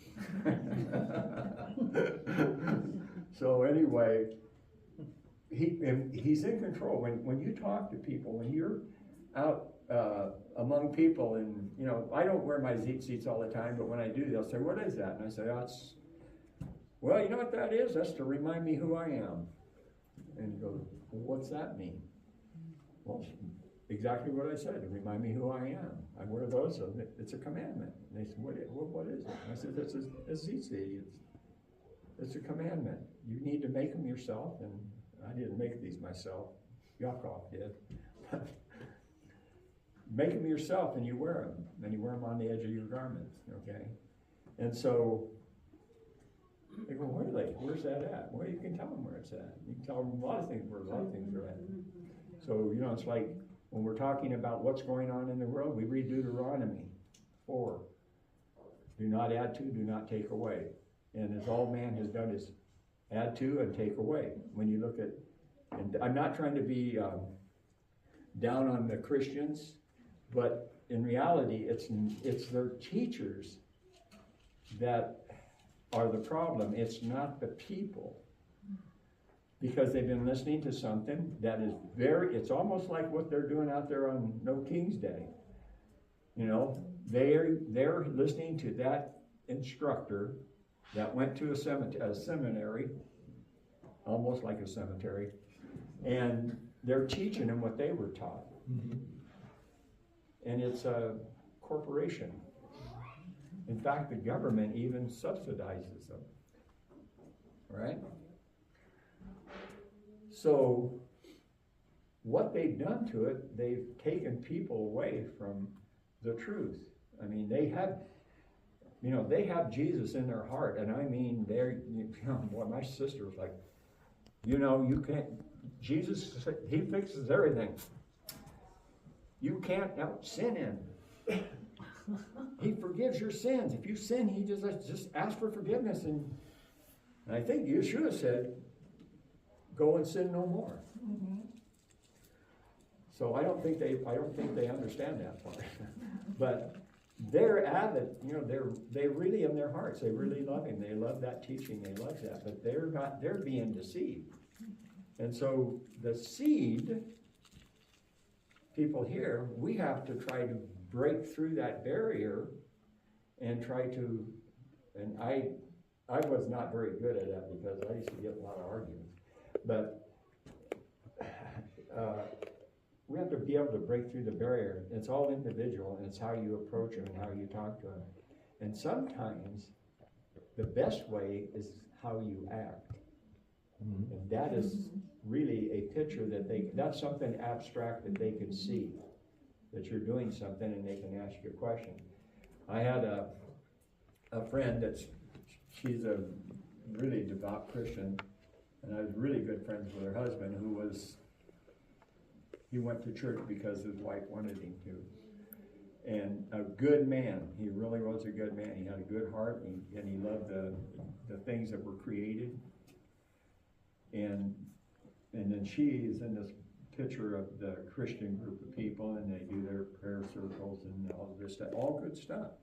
So anyway, he's in control. When you talk to people, when you're out among people, and I don't wear my seats all the time, but when I do, they'll say, "What is that?" And I say, "Well, you know what that is? That's to remind me who I am." And he goes, "Well, what's that mean?" Well, exactly what I said, to remind me who I am. I wear those, so it's a commandment. And they said, what is it? And I said, it's a tzitzit. It's a commandment. You need to make them yourself, and I didn't make these myself. Yaakov did. Make them yourself, and you wear them. And you wear them on the edge of your garments, okay? And so They go, really? Where's that at? Well, you can tell them where it's at. You can tell them a lot of things where a lot of things are at. So, you know, it's like when we're talking about what's going on in the world, we read Deuteronomy 4. Do not add to, do not take away. And as all man has done is add to and take away. When you look at, and I'm not trying to be down on the Christians, but in reality, it's their teachers that are the problem. It's not the people. Because they've been listening to something that is it's almost like what they're doing out there on No King's Day. You know, they're listening to that instructor that went to a seminary, almost like a cemetery, and they're teaching them what they were taught. Mm-hmm. And it's a corporation. In fact, the government even subsidizes them. Right? So, what they've done to it, they've taken people away from the truth. I mean, they have Jesus in their heart, and I mean, boy, my sister was like, you can't, Jesus, he fixes everything. You can't sin in. He forgives your sins. If you sin, he just ask for forgiveness, and I think Yeshua said, go and sin no more. Mm-hmm. So I don't think they understand that part. But they're avid, they really in their hearts, they really love him. They love that teaching, they love that, but they're being deceived. And so the seed, people here, we have to try to break through that barrier and try to, and I was not very good at that because I used to get a lot of arguments. But we have to be able to break through the barrier. It's all individual, and it's how you approach them and how you talk to them. And sometimes the best way is how you act. Mm-hmm. And that is really a picture that's something abstract that they can see, that you're doing something and they can ask you a question. I had a friend she's a really devout Christian, and I was really good friends with her husband, he went to church because his wife wanted him to. And a good man, he really was a good man. He had a good heart, and he loved the things that were created. And then she is in this picture of the Christian group of people, and they do their prayer circles and all of this stuff, all good stuff.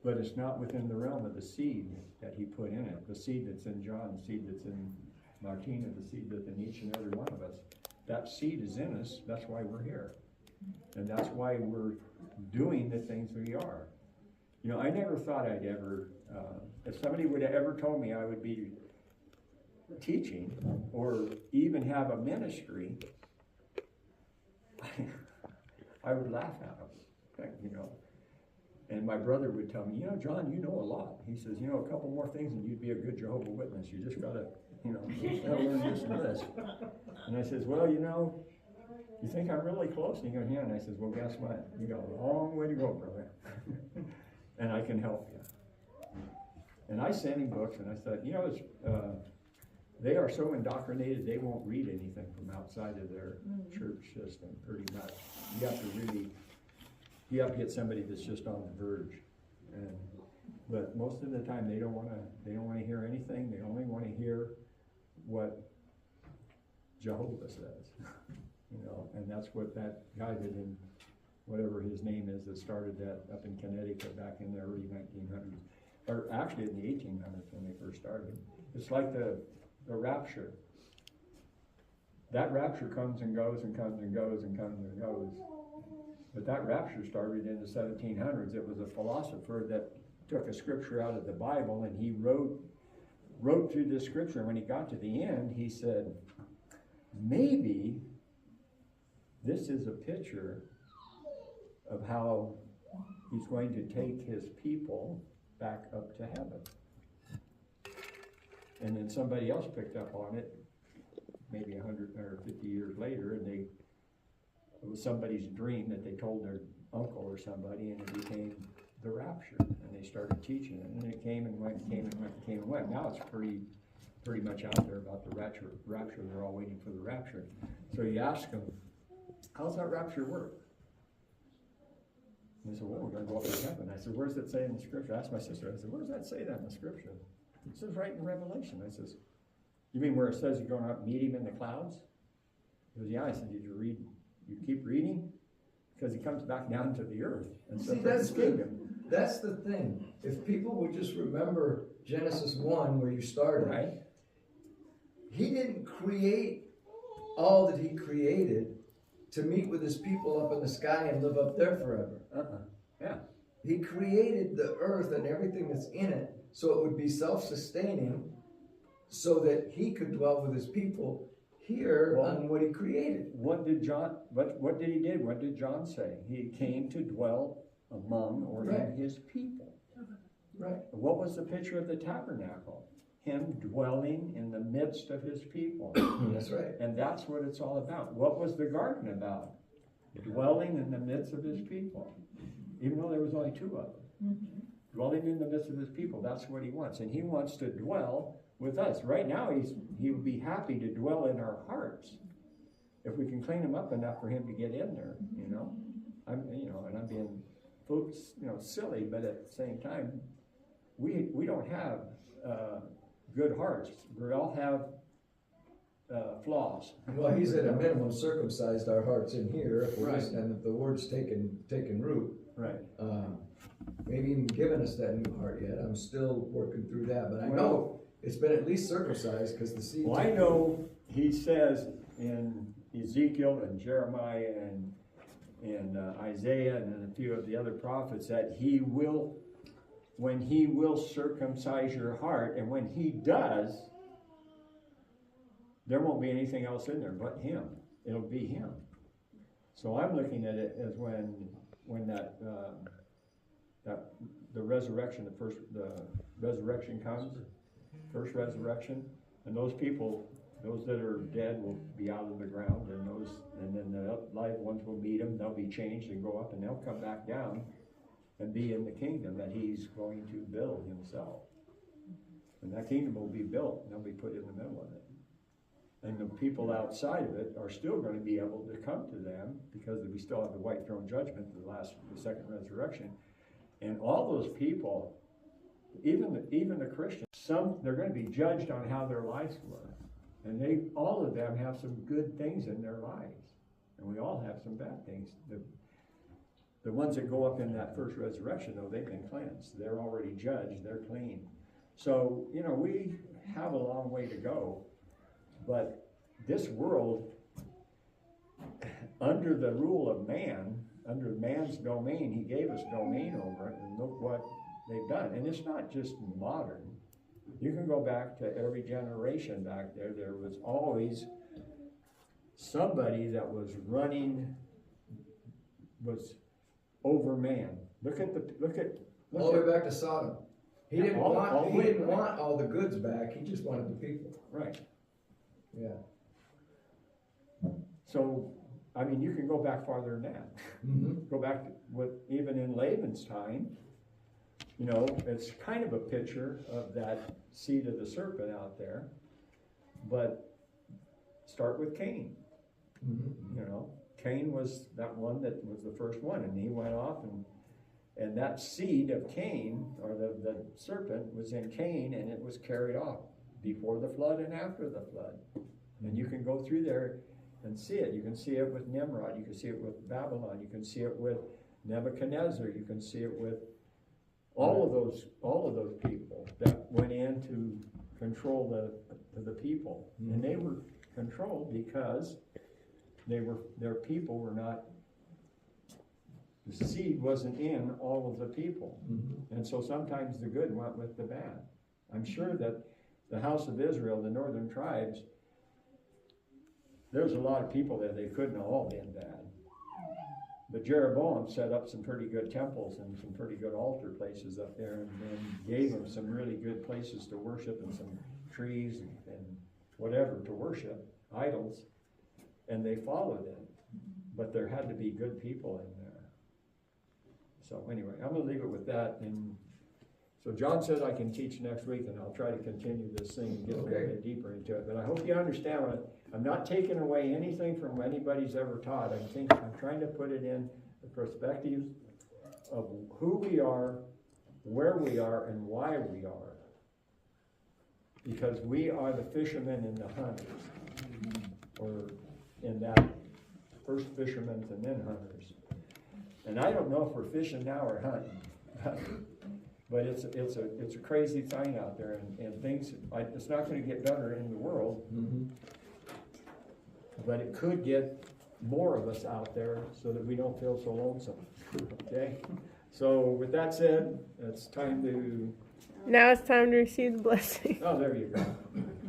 But it's not within the realm of the seed that he put in it. The seed that's in John, the seed that's in Martina, the seed that's in each and every one of us. That seed is in us. That's why we're here. And that's why we're doing the things we are. I never thought I'd ever, if somebody would have ever told me I would be teaching or even have a ministry, I would laugh at them, And my brother would tell me, John, you know a lot. He says, a couple more things and you'd be a good Jehovah's Witness. You just gotta, gotta learn this and this. And I says, well, you think I'm really close? And he goes, yeah. And I says, well, guess what? You got a long way to go, brother. And I can help you. And I sent him books, and I said, they are so indoctrinated, they won't read anything from outside of their church system, pretty much. You have to get somebody that's just on the verge. But most of the time, they don't want to hear anything. They only want to hear what Jehovah says. And that's what that guy did in, whatever his name is, that started that up in Connecticut back in the early 1900s, or actually in the 1800s when they first started. It's like the rapture. That rapture comes and goes and comes and goes and comes and goes. But that rapture started in the 1700s. It was a philosopher that took a scripture out of the Bible, and he wrote through this scripture. And when he got to the end, he said, maybe this is a picture of how he's going to take his people back up to heaven. And then somebody else picked up on it, maybe 100 or 50 years later, and it was somebody's dream that they told their uncle or somebody, and it became the rapture, and they started teaching it, and it came and went, came and went, came and went. Now it's pretty much out there about the rapture. They're all waiting for the rapture. So you ask them, how's that rapture work? And they said, well, we're going to go up to heaven. I said, where's it say in the scripture? I asked my sister, I said, where does that say that in the scripture? It says right in Revelation. I says, you mean where it says you're going to meet him in the clouds? He goes, yeah. I said, you keep reading? Because he comes back down to the earth. And See, that's the thing. If people would just remember Genesis 1, where you started, right? He didn't create all that he created to meet with his people up in the sky and live up there forever. Yeah. He created the earth and everything that's in it so it would be self-sustaining, so that he could dwell with his people here on what he created. What did John say? He came to dwell among or in his people. Right. What was the picture of the tabernacle? Him dwelling in the midst of his people. That's right. And that's what it's all about. What was the garden about? Dwelling in the midst of his people. Even though there was only two of them. Dwelling in the midst of his people. That's what he wants. And he wants to dwell with us. Right now, he would be happy to dwell in our hearts. If we can clean him up enough for him to get in there, you know. I'm being, silly, but at the same time, we don't have good hearts. We all have flaws. Well, he's at a minimum circumcised our hearts in here, Right. And if the word's taken root. Right. Maybe even given us that new heart yet. I'm still working through that, but I know it's been at least circumcised because the seed. Well, I know he says in Ezekiel and Jeremiah and Isaiah and a few of the other prophets that when he will circumcise your heart, and when he does, there won't be anything else in there but him. It'll be him. So I'm looking at it as when the resurrection, the resurrection comes, first resurrection, and those that are dead will be out of the ground, and then the live ones will meet him. They'll be changed and go up, and they'll come back down and be in the kingdom that he's going to build himself. And that kingdom will be built, and they'll be put in the middle of it. And the people outside of it are still going to be able to come to them because we still have the white throne judgment, the second resurrection. And all those people, even the Christians, they're going to be judged on how their lives were. And all of them have some good things in their lives. And we all have some bad things. The ones that go up in that first resurrection, though, they've been cleansed. They're already judged. They're clean. So, we have a long way to go. But this world, under the rule of man, under man's domain, he gave us domain over it, and look what they've done. And it's not just modern. You can go back to every generation back there. There was always somebody that was over man. Look at all the way back to Sodom. He didn't want all the goods back. He just wanted the people. Right. Yeah. So, you can go back farther than that. Go back to even in Laban's time, it's kind of a picture of that seed of the serpent out there. But start with Cain. Cain was that one that was the first one, and he went off, and that seed of Cain, or the serpent, was in Cain, and it was carried off before the flood and after the flood. And you can go through there and see it. You can see it with Nimrod. You can see it with Babylon. You can see it with Nebuchadnezzar. You can see it with all of those people that went in to control the people. And they were controlled because their people were not, the seed wasn't in all of the people. And so sometimes the good went with the bad. I'm sure that the house of Israel, the northern tribes, there's a lot of people there, they couldn't have all been bad. But Jeroboam set up some pretty good temples and some pretty good altar places up there, and gave them some really good places to worship, and some trees and whatever to worship, idols, and they followed it. But there had to be good people in there. So anyway, I'm gonna leave it with that, and so John said I can teach next week, and I'll try to continue this thing and get a little Okay. bit deeper into it, but I hope you understand what, I'm not taking away anything from anybody's ever taught, I'm trying to put it in the perspective of who we are, where we are, and why we are. Because we are the fishermen and the hunters, or in that, first fishermen and then hunters. And I don't know if we're fishing now or hunting, but it's a crazy thing out there, and things, it's not gonna get better in the world, but it could get more of us out there so that we don't feel so lonesome, okay? So with that said, it's time to, Now it's time to receive the blessing. oh, there you go.